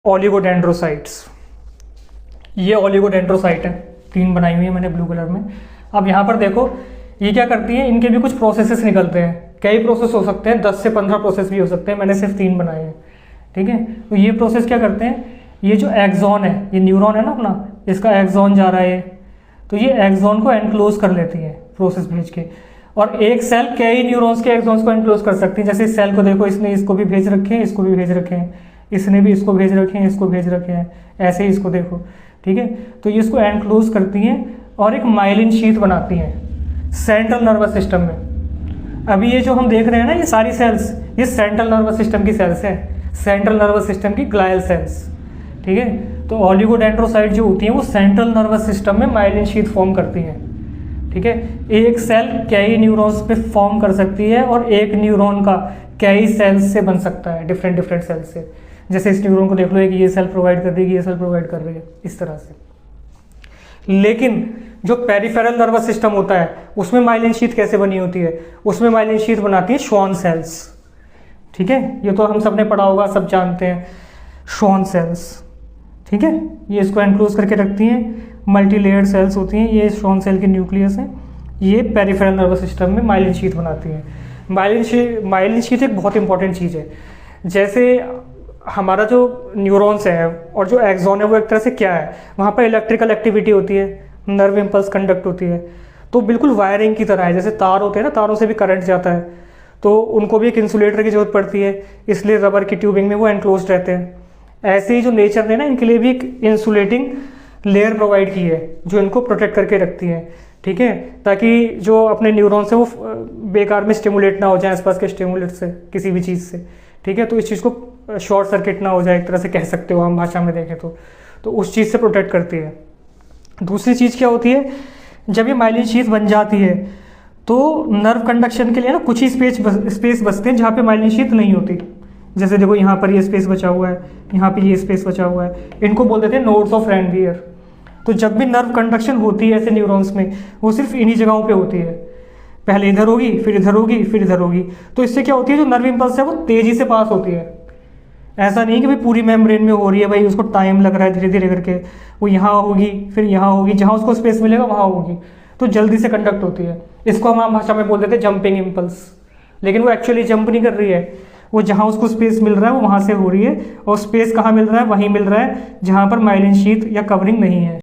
Oligodendrocytes, ये oligodendrocyte है, 3 बनाई हुई है मैंने ब्लू कलर में। अब यहाँ पर देखो ये क्या करती हैं, इनके भी कुछ प्रोसेसेस निकलते हैं, कई प्रोसेस हो सकते हैं, 10 से 15 प्रोसेस भी हो सकते हैं, मैंने सिर्फ 3 बनाए हैं। ठीक है, तो ये प्रोसेस क्या करते हैं, ये जो एक्सॉन है, ये न्यूरॉन है ना अपना, इसका एक्सॉन जा रहा है, तो ये एक्सॉन को एनक्लोज कर लेती है प्रोसेस भेज के। और एक सेल कई न्यूरॉन्स के एक्सॉन्स को एनक्लोज कर सकती है। जैसे इस सेल को देखो, इसने इसको भी भेज रखे हैं, इसको भी भेज रखे हैं, इसने भी इसको भेज रखे हैं, इसको भेज रखे हैं, ऐसे ही इसको देखो। ठीक है, तो ये इसको एनक्लोज करती हैं और एक माइलिन शीथ बनाती हैं सेंट्रल नर्वस सिस्टम में। अभी ये जो हम देख रहे हैं ना, ये सारी सेल्स, ये सेंट्रल नर्वस सिस्टम की सेल्स हैं, सेंट्रल नर्वस सिस्टम की ग्लायल सेल्स। ठीक है, तो ओलिगोडेंड्रोसाइट जो होती हैं वो सेंट्रल नर्वस सिस्टम में माइलिन शीथ फॉर्म करती हैं। ठीक है, एक सेल कई न्यूरॉन्स पे फॉर्म कर सकती है और एक न्यूरॉन का कई सेल्स से बन सकता है, डिफरेंट डिफरेंट सेल्स से। जैसे इस न्यूरॉन को देख लो, कि ये सेल प्रोवाइड कर रही है, ये सेल प्रोवाइड कर रही है, इस तरह से। लेकिन जो पेरिफेरल नर्वस सिस्टम होता है उसमें माइलिन शीथ कैसे बनी होती है, उसमें माइलिन शीथ बनाती है श्वान सेल्स। ठीक है, ये तो हम सब ने पढ़ा होगा, सब जानते हैं, श्वान सेल्स। ठीक है, ये इसको एनक्लोज करके रखती हैं, मल्टीलेयर्ड सेल्स होती हैं, ये श्वान सेल के न्यूक्लियस हैं, ये पेरिफेरल नर्वस सिस्टम में माइलिन शीथ बनाती हैं। माइलिन शीथ एक बहुत इंपॉर्टेंट चीज़ है। जैसे हमारा जो न्यूरॉन्स है और जो एक्सॉन है वो एक तरह से क्या है, वहाँ पर इलेक्ट्रिकल एक्टिविटी होती है, नर्व इम्पल्स कंडक्ट होती है, तो बिल्कुल वायरिंग की तरह है। जैसे तार होते हैं ना, तारों से भी करंट जाता है, तो उनको भी एक इंसुलेटर की जरूरत पड़ती है, इसलिए रबर की ट्यूबिंग में वो एनक्लोज रहते हैं। ऐसे ही जो नेचर ने ना इनके लिए भी एक इंसुलेटिंग लेयर प्रोवाइड की है जो इनको प्रोटेक्ट करके रखती है। ठीक है, ताकि जो अपने न्यूरॉन्स है वो बेकार में स्टिमुलेट ना हो जाए आसपास के स्टिमुलेट से, किसी भी चीज़ से। ठीक है, तो इस चीज़ को शॉर्ट सर्किट ना हो जाए, एक तरह से कह सकते हो हम भाषा में देखें तो उस चीज़ से प्रोटेक्ट करती है। दूसरी चीज़ क्या होती है, जब ये माइलिन शीथ बन जाती है तो नर्व कंडक्शन के लिए ना कुछ ही स्पेस बचते हैं जहाँ पे माइलिन शीथ नहीं होती। जैसे देखो यहाँ पर ये स्पेस बचा हुआ है, यहाँ पे ये स्पेस बचा हुआ है, इनको बोल देते हैं नोड्स ऑफ रैनवियर। तो जब भी नर्व कंडक्शन होती है ऐसे न्यूरॉन्स में, वो सिर्फ इन्हीं जगहों पे होती है, पहले इधर होगी, फिर इधर होगी, फिर इधर होगी। तो इससे क्या होती है, जो नर्व इम्पल्स है वो तेज़ी से पास होती है। ऐसा नहीं कि भाई पूरी मेम्ब्रेन में हो रही है, भाई उसको टाइम लग रहा है, धीरे धीरे करके वो यहाँ होगी, फिर यहाँ होगी, जहाँ उसको स्पेस मिलेगा वहाँ होगी, तो जल्दी से कंडक्ट होती है। इसको हम आम भाषा में बोल देते हैं जंपिंग इम्पल्स। लेकिन वो एक्चुअली जंप नहीं कर रही है, वो जहाँ उसको स्पेस मिल रहा है वो वहाँ से हो रही है, और स्पेस कहाँ मिल रहा है, वहीं मिल रहा है जहाँ पर माइलिन शीथ या कवरिंग नहीं है।